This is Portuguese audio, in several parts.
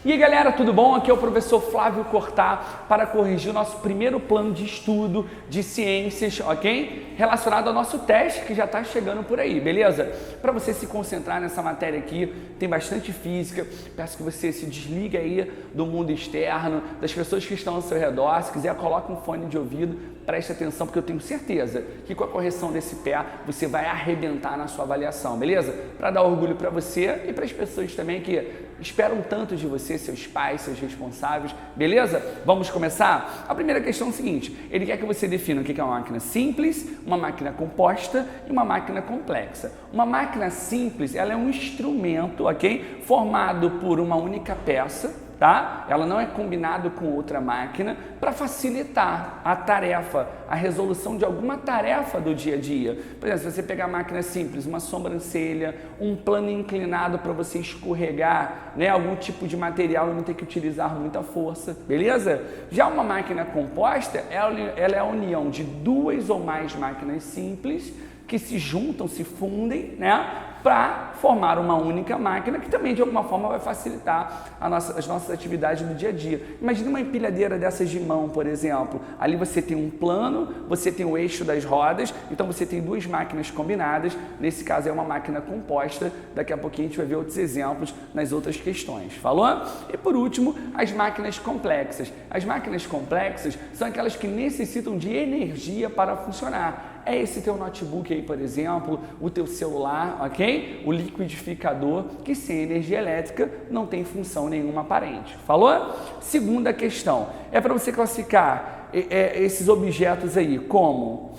E aí galera, tudo bom? Aqui é o professor Flávio Cortá para corrigir o nosso primeiro plano de estudo de ciências, ok? Relacionado ao nosso teste que já está chegando por aí, beleza? Para você se concentrar nessa matéria aqui, tem bastante física, peço que você se desligue aí do mundo externo, das pessoas que estão ao seu redor, se quiser coloque um fone de ouvido, preste atenção porque eu tenho certeza que com a correção desse pé você vai arrebentar na sua avaliação, beleza? Para dar orgulho para você e para as pessoas também que esperam tanto de você, seus pais, seus responsáveis, beleza? Vamos começar? A primeira questão é o seguinte, ele quer que você defina o que é uma máquina simples, uma máquina composta e uma máquina complexa. Uma máquina simples, ela é um instrumento, ok? Formado por uma única peça, tá? Ela não é combinado com outra máquina para facilitar a tarefa, a resolução de alguma tarefa do dia a dia. Por exemplo, se você pegar a máquina simples, uma sobrancelha, um plano inclinado para você escorregar, né, algum tipo de material e não ter que utilizar muita força, beleza? Já uma máquina composta, ela é a união de duas ou mais máquinas simples que se juntam, se fundem, né, para formar uma única máquina que também de alguma forma vai facilitar as nossas atividades no dia a dia. Imagina uma empilhadeira dessas de mão, por exemplo. Ali você tem um plano, você tem o eixo das rodas, então você tem duas máquinas combinadas. Nesse caso é uma máquina composta. Daqui a pouquinho a gente vai ver outros exemplos nas outras questões. Falou? E por último, as máquinas complexas. As máquinas complexas são aquelas que necessitam de energia para funcionar. É esse teu notebook aí, por exemplo, o teu celular, ok? O liquidificador, que sem energia elétrica não tem função nenhuma aparente. Falou? Segunda questão, é para você classificar esses objetos aí como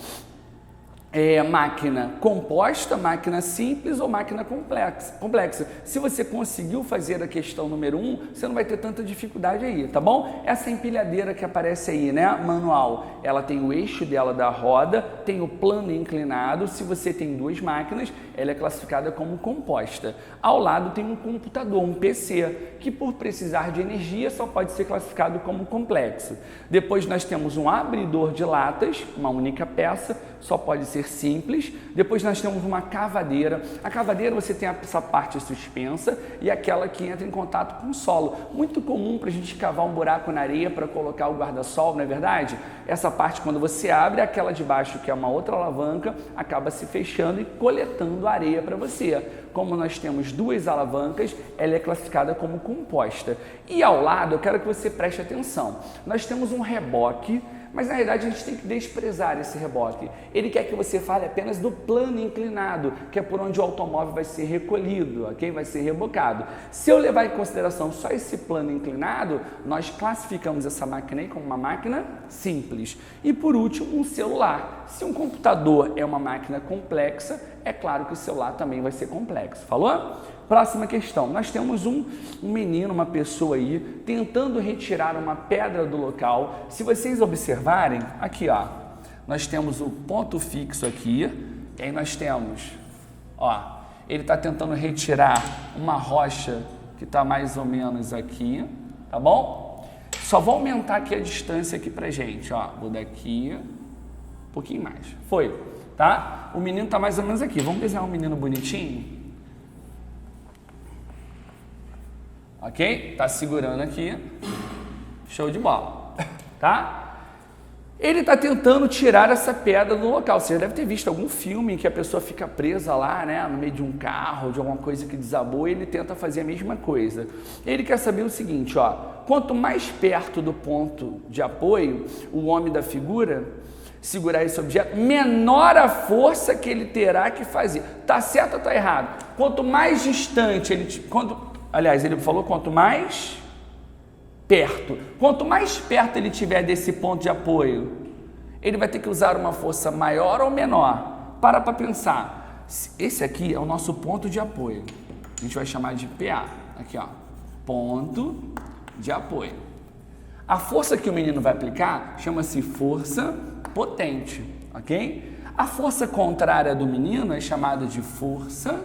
máquina composta, máquina simples ou máquina complexa. Se você conseguiu fazer a questão número 1, você não vai ter tanta dificuldade aí, tá bom? Essa empilhadeira que aparece aí, né, manual, ela tem o eixo dela da roda, tem o plano inclinado. Se você tem duas máquinas, ela é classificada como composta. Ao lado tem um computador, um PC, que por precisar de energia só pode ser classificado como complexo. Depois nós temos um abridor de latas, uma única peça, só pode ser simples. Depois nós temos uma cavadeira. A cavadeira você tem essa parte suspensa e aquela que entra em contato com o solo. Muito comum para a gente cavar um buraco na areia para colocar o guarda-sol, não é verdade? Essa parte quando você abre, aquela de baixo que é uma outra alavanca, acaba se fechando e coletando a areia para você. Como nós temos duas alavancas, ela é classificada como composta. E ao lado, eu quero que você preste atenção. Nós temos um reboque, mas na realidade a gente tem que desprezar esse reboque. Ele quer que você fale apenas do plano inclinado, que é por onde o automóvel vai ser recolhido, ok? Vai ser rebocado. Se eu levar em consideração só esse plano inclinado, nós classificamos essa máquina aí como uma máquina simples. E por último, um celular. Se um computador é uma máquina complexa, é claro que o celular também vai ser complexo. Falou? Próxima questão. Nós temos um menino, uma pessoa aí, tentando retirar uma pedra do local. Se vocês observarem, aqui ó, nós temos o ponto fixo aqui, e aí nós temos, ó, ele está tentando retirar uma rocha que está mais ou menos aqui, tá bom? Só vou aumentar aqui a distância aqui pra gente, ó, vou daqui, um pouquinho mais. Foi, tá? O menino está mais ou menos aqui. Vamos desenhar um menino bonitinho? Ok? Tá segurando aqui. Show de bola. Tá? Ele está tentando tirar essa pedra do local. Você já deve ter visto algum filme em que a pessoa fica presa lá, né, no meio de um carro, de alguma coisa que desabou, e ele tenta fazer a mesma coisa. Ele quer saber o seguinte, ó, quanto mais perto do ponto de apoio o homem da figura segurar esse objeto, menor a força que ele terá que fazer. Tá certo ou tá errado? Quanto mais distante ele... Aliás, ele falou quanto mais perto. Quanto mais perto ele tiver desse ponto de apoio, ele vai ter que usar uma força maior ou menor? Para pensar. Esse aqui é o nosso ponto de apoio. A gente vai chamar de PA. Aqui, ó. Ponto de apoio. A força que o menino vai aplicar chama-se força potente, ok? A força contrária do menino é chamada de força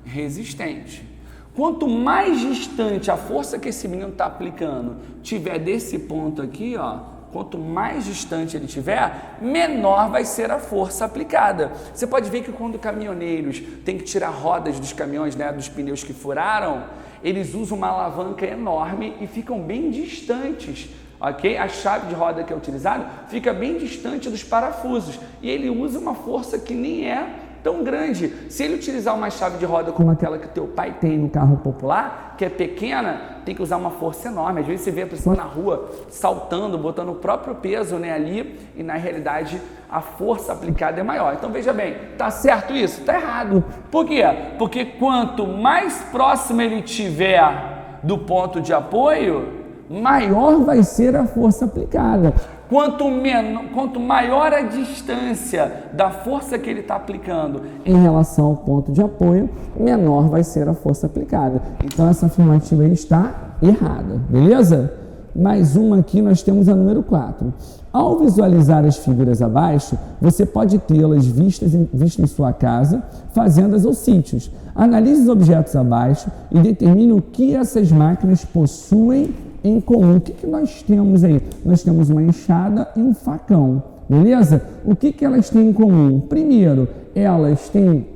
resistente. Quanto mais distante a força que esse menino está aplicando tiver desse ponto aqui, ó, quanto mais distante ele tiver, menor vai ser a força aplicada. Você pode ver que quando caminhoneiros têm que tirar rodas dos caminhões, né, dos pneus que furaram, eles usam uma alavanca enorme e ficam bem distantes, ok? A chave de roda que é utilizada fica bem distante dos parafusos e ele usa uma força que nem é tão grande. Se ele utilizar uma chave de roda como aquela que teu pai tem no carro popular, que é pequena, tem que usar uma força enorme. Às vezes você vê a pessoa na rua saltando, botando o próprio peso, né, ali, e na realidade a força aplicada é maior. Então veja bem, tá certo isso? Tá errado. Por quê? Porque quanto mais próximo ele tiver do ponto de apoio, maior vai ser a força aplicada. Quanto maior a distância da força que ele está aplicando em relação ao ponto de apoio, menor vai ser a força aplicada. Então essa afirmativa aí está errada, beleza? Mais uma aqui, nós temos a número 4. Ao visualizar as figuras abaixo, você pode tê-las vistas em sua casa, fazendas ou sítios. Analise os objetos abaixo e determine o que essas máquinas possuem em comum. O que nós temos aí? Nós temos uma enxada e um facão, beleza? O que elas têm em comum? Primeiro, elas têm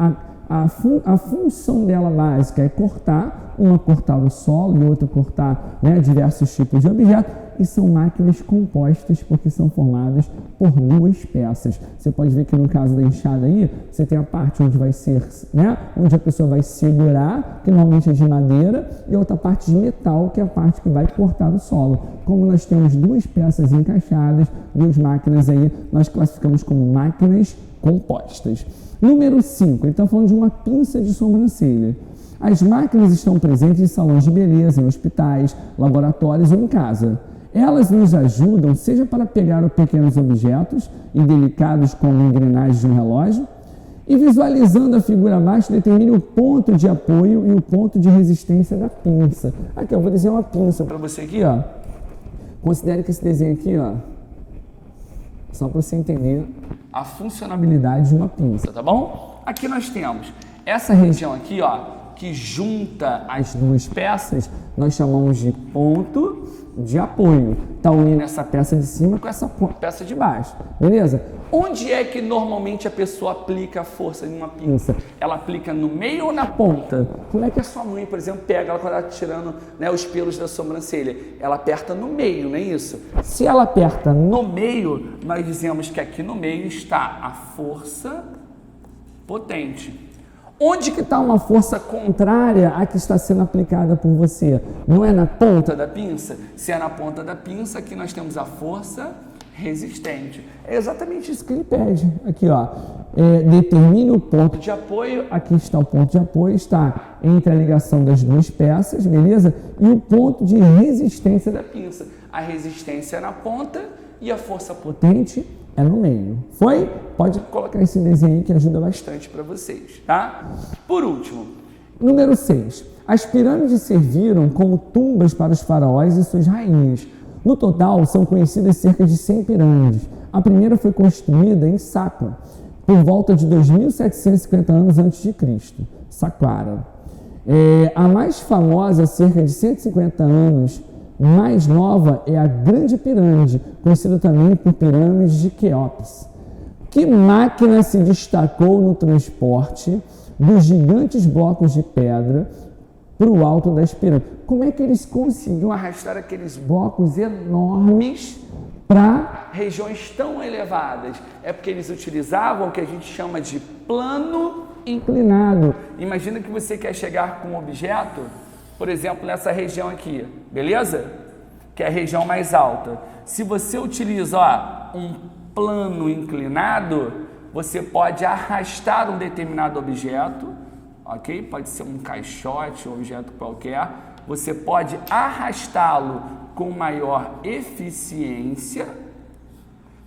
a função dela básica é cortar, uma cortar o solo e outra cortar, né, diversos tipos de objetos, e são máquinas compostas porque são formadas por duas peças. Você pode ver que no caso da enxada aí, você tem a parte onde vai ser, né, onde a pessoa vai segurar, que normalmente é de madeira, e outra parte de metal, que é a parte que vai cortar o solo. Como nós temos duas peças encaixadas, duas máquinas aí, nós classificamos como máquinas compostas. Número 5, então falando de uma pinça de sobrancelha. As máquinas estão presentes em salões de beleza, em hospitais, laboratórios ou em casa. Elas nos ajudam, seja para pegar pequenos objetos e delicados como engrenagens de um relógio, e visualizando a figura abaixo, determine o ponto de apoio e o ponto de resistência da pinça. Aqui, eu vou desenhar uma pinça para você aqui, ó. Considere que esse desenho aqui, ó, só para você entender a funcionalidade de uma pinça, tá bom? Aqui nós temos essa região aqui, ó, que junta as duas peças, nós chamamos de ponto de apoio. Está unindo essa peça de cima com essa peça de baixo, beleza? Onde é que normalmente a pessoa aplica a força em uma pinça? Ela aplica no meio ou na ponta? Como é que a sua mãe, por exemplo, pega ela quando ela está tirando, né, os pelos da sobrancelha? Ela aperta no meio, não é isso? Se ela aperta no meio, nós dizemos que aqui no meio está a força potente. Onde que está uma força contrária à que está sendo aplicada por você? Não é na ponta da pinça? Se é na ponta da pinça, aqui nós temos a força resistente. É exatamente isso que ele pede. Aqui, ó, determine o ponto de apoio. Aqui está o ponto de apoio, está entre a ligação das duas peças, beleza? E o ponto de resistência da pinça. A resistência é na ponta e a força potente é no meio. Foi? Pode colocar esse desenho aí que ajuda bastante para vocês, tá? Por último, número 6. As pirâmides serviram como tumbas para os faraós e suas rainhas. No total, são conhecidas cerca de 100 pirâmides. A primeira foi construída em Saqqara, por volta de 2.750 anos antes de Cristo. Saqqara. A mais famosa, cerca de 150 anos mais nova, é a Grande Pirâmide, conhecida também por Pirâmide de Quéops. Que máquina se destacou no transporte dos gigantes blocos de pedra para o alto das pirâmides? Como é que eles conseguiam arrastar aqueles blocos enormes para regiões tão elevadas? É porque eles utilizavam o que a gente chama de plano inclinado. Imagina que você quer chegar com um objeto, por exemplo, nessa região aqui, beleza? Que é a região mais alta. Se você utiliza, ó, um plano inclinado, você pode arrastar um determinado objeto, ok? Pode ser um caixote, um objeto qualquer. Você pode arrastá-lo com maior eficiência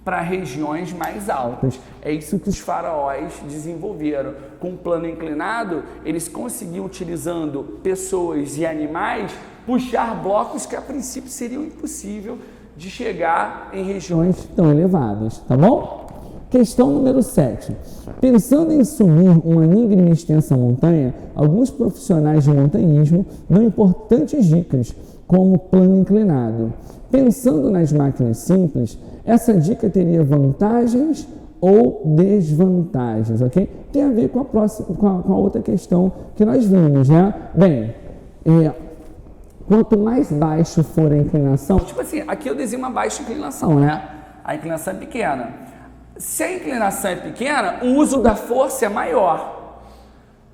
para regiões mais altas. É isso que os faraós desenvolveram. Com o plano inclinado, eles conseguiam, utilizando pessoas e animais, puxar blocos que a princípio seriam impossível de chegar em regiões tão elevadas, tá bom? Questão número 7. Pensando em subir uma íngreme e extensa montanha, alguns profissionais de montanhismo dão importantes dicas, como plano inclinado. Pensando nas máquinas simples, essa dica teria vantagens ou desvantagens, ok? Tem a ver com a outra questão que nós vimos, né? Bem, Quanto mais baixo for a inclinação... Tipo assim, aqui eu desenho uma baixa inclinação, né? A inclinação é pequena. Se a inclinação é pequena, o uso da força é maior,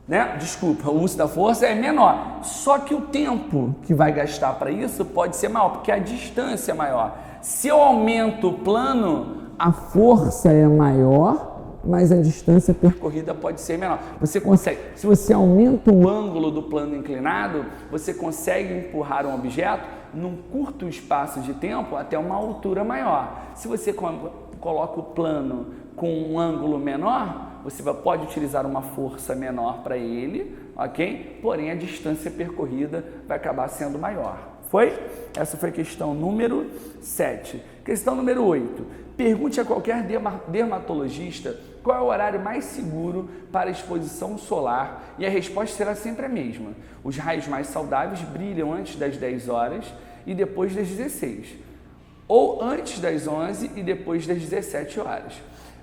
né? Desculpa, o uso da força é menor. Só que o tempo que vai gastar para isso pode ser maior, porque a distância é maior. Se eu aumento o plano, a força é maior, mas a distância percorrida pode ser menor. Você consegue, se você aumenta o ângulo do plano inclinado, você consegue empurrar um objeto num curto espaço de tempo até uma altura maior. Se você coloca o plano com um ângulo menor, você pode utilizar uma força menor para ele, ok? Porém, a distância percorrida vai acabar sendo maior. Foi? Essa foi a questão número 7. Questão número 8. Pergunte a qualquer dermatologista qual é o horário mais seguro para a exposição solar e a resposta será sempre a mesma. Os raios mais saudáveis brilham antes das 10 horas e depois das 16, ou antes das 11 e depois das 17 horas.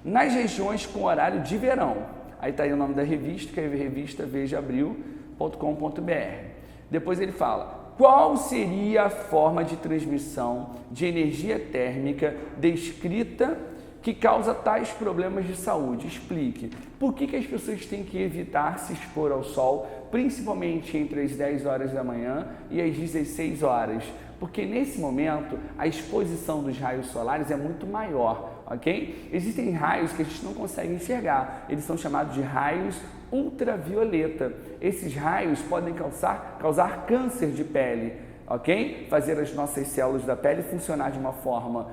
Nas regiões com horário de verão, aí está aí o nome da revista, que é a revista vejaabril.com.br. Depois ele fala, qual seria a forma de transmissão de energia térmica descrita que causa tais problemas de saúde? Explique. Por que as pessoas têm que evitar se expor ao sol, principalmente entre as 10 horas da manhã e as 16 horas? Porque nesse momento a exposição dos raios solares é muito maior, ok? Existem raios que a gente não consegue enxergar, eles são chamados de raios ultravioleta. Esses raios podem causar câncer de pele, ok? Fazer as nossas células da pele funcionar de uma forma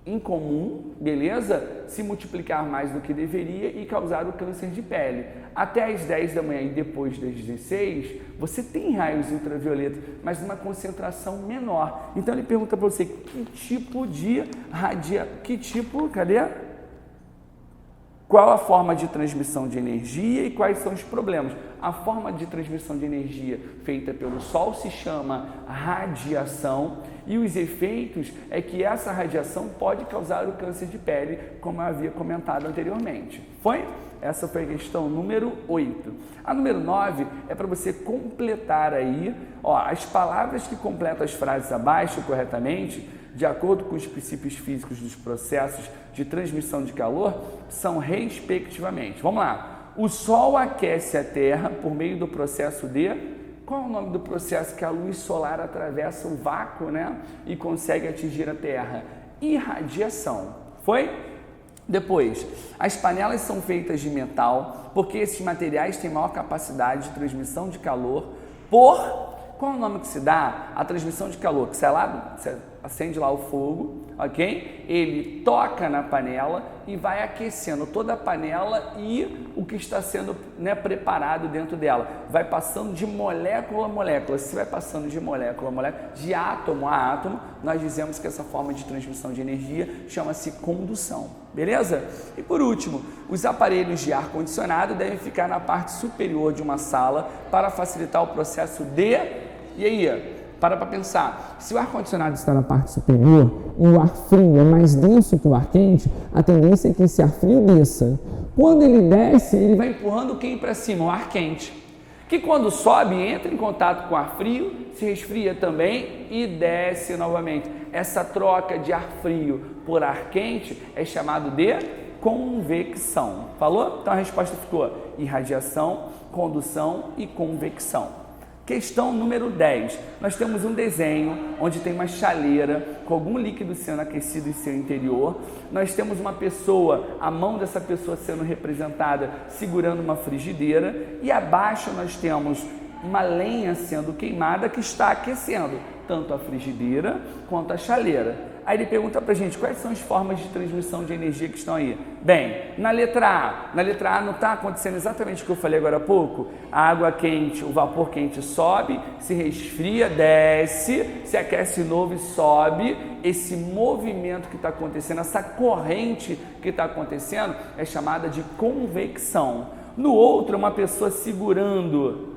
incomum, beleza? Se multiplicar mais do que deveria e causar o câncer de pele. Até as 10 da manhã e depois das 16, você tem raios ultravioleta, mas numa concentração menor. Então ele pergunta para você que tipo de qual a forma de transmissão de energia e quais são os problemas. A forma de transmissão de energia feita pelo Sol se chama radiação e os efeitos é que essa radiação pode causar o câncer de pele, como eu havia comentado anteriormente. Foi? Essa foi a questão número 8. A número 9 é para você completar aí, as palavras que completam as frases abaixo corretamente, de acordo com os princípios físicos dos processos de transmissão de calor, são respectivamente. Vamos lá. O Sol aquece a Terra por meio do processo de... Qual é o nome do processo que a luz solar atravessa o vácuo, né? E consegue atingir a Terra? Irradiação. Foi? Depois, as panelas são feitas de metal porque esses materiais têm maior capacidade de transmissão de calor por... Qual é o nome que se dá? A transmissão de calor, que sai lá, você acende lá o fogo, ok? Ele toca na panela e vai aquecendo toda a panela e o que está sendo preparado dentro dela. Vai passando de molécula a molécula. Se vai passando de molécula a molécula, de átomo a átomo, nós dizemos que essa forma de transmissão de energia chama-se condução. Beleza? E por último, os aparelhos de ar-condicionado devem ficar na parte superior de uma sala para facilitar o processo de... E aí, para pensar, se o ar-condicionado está na parte superior e o ar frio é mais denso que o ar quente, a tendência é que esse ar frio desça. Quando ele desce, ele vai empurrando quem para cima? O ar quente. Que quando sobe, entra em contato com o ar frio, se resfria também e desce novamente. Essa troca de ar frio por ar quente é chamado de convecção. Falou? Então a resposta ficou irradiação, condução e convecção. Questão número 10. Nós temos um desenho onde tem uma chaleira com algum líquido sendo aquecido em seu interior. Nós temos uma pessoa, a mão dessa pessoa sendo representada segurando uma frigideira e abaixo nós temos uma lenha sendo queimada que está aquecendo tanto a frigideira quanto a chaleira. Aí ele pergunta pra gente quais são as formas de transmissão de energia que estão aí. Bem, na letra A não está acontecendo exatamente o que eu falei agora há pouco? A água quente, o vapor quente sobe, se resfria, desce, se aquece de novo e sobe. Esse movimento que está acontecendo, essa corrente que está acontecendo é chamada de convecção. No outro, uma pessoa segurando,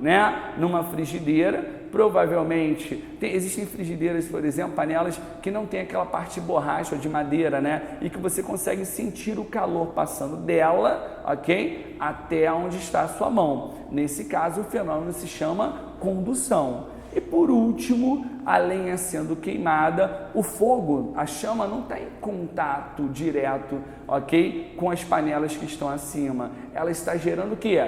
numa frigideira. Provavelmente, existem frigideiras, por exemplo, panelas que não tem aquela parte de borracha ou de madeira, e que você consegue sentir o calor passando dela, ok? Até onde está a sua mão. Nesse caso, o fenômeno se chama condução. E por último, a lenha sendo queimada, o fogo, a chama não está em contato direto, ok, com as panelas que estão acima. Ela está gerando o quê?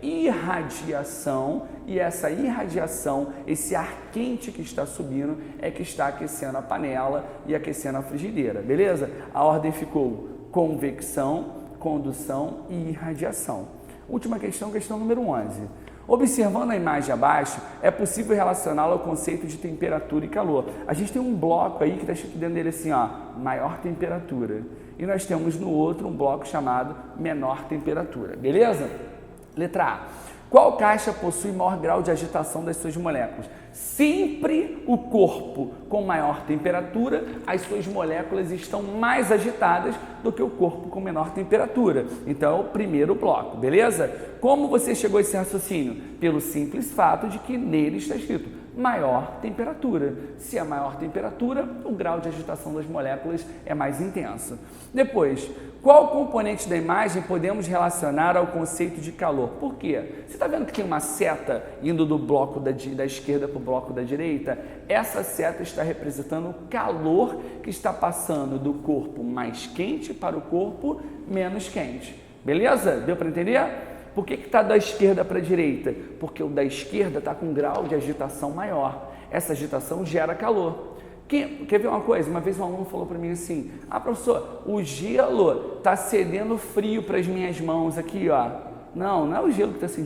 Irradiação, e essa irradiação, esse ar quente que está subindo, é que está aquecendo a panela e aquecendo a frigideira, beleza? A ordem ficou convecção, condução e irradiação. Última questão, questão número 11. Observando a imagem abaixo, é possível relacioná-la ao conceito de temperatura e calor. A gente tem um bloco aí que está escrito dentro dele assim, ó, maior temperatura. E nós temos no outro um bloco chamado menor temperatura, beleza? Letra A. Qual caixa possui maior grau de agitação das suas moléculas? Sempre o corpo com maior temperatura, as suas moléculas estão mais agitadas do que o corpo com menor temperatura. Então, é o primeiro bloco, beleza? Como você chegou a esse raciocínio? Pelo simples fato de que nele está escrito maior temperatura. Se é maior temperatura, o grau de agitação das moléculas é mais intenso. Depois, qual componente da imagem podemos relacionar ao conceito de calor? Por quê? Você está vendo que tem uma seta indo do bloco da esquerda para o bloco da direita? Essa seta está representando o calor que está passando do corpo mais quente para o corpo menos quente. Beleza? Deu para entender? Por que está da esquerda para a direita? Porque o da esquerda está com um grau de agitação maior. Essa agitação gera calor. Quer ver uma coisa? Uma vez um aluno falou para mim assim, professor, o gelo está cedendo frio para as minhas mãos aqui, ó. Não é o gelo que está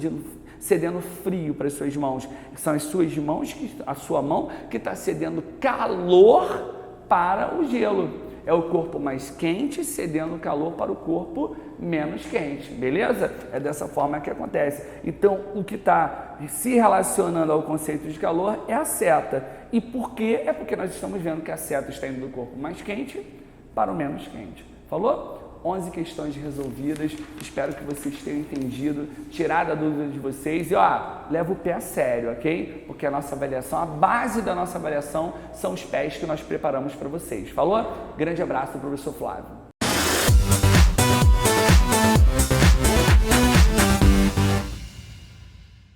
cedendo frio para as suas mãos. São as suas mãos, a sua mão que está cedendo calor para o gelo. É o corpo mais quente cedendo calor para o corpo menos quente, beleza? É dessa forma que acontece. Então, o que está se relacionando ao conceito de calor é a seta. E por quê? É porque nós estamos vendo que a seta está indo do corpo mais quente para o menos quente. Falou? 11 questões resolvidas, espero que vocês tenham entendido, tirado a dúvida de vocês e leva o pé a sério, ok? Porque a nossa avaliação, a base da nossa avaliação são os pés que nós preparamos para vocês. Falou? Grande abraço, professor Flávio.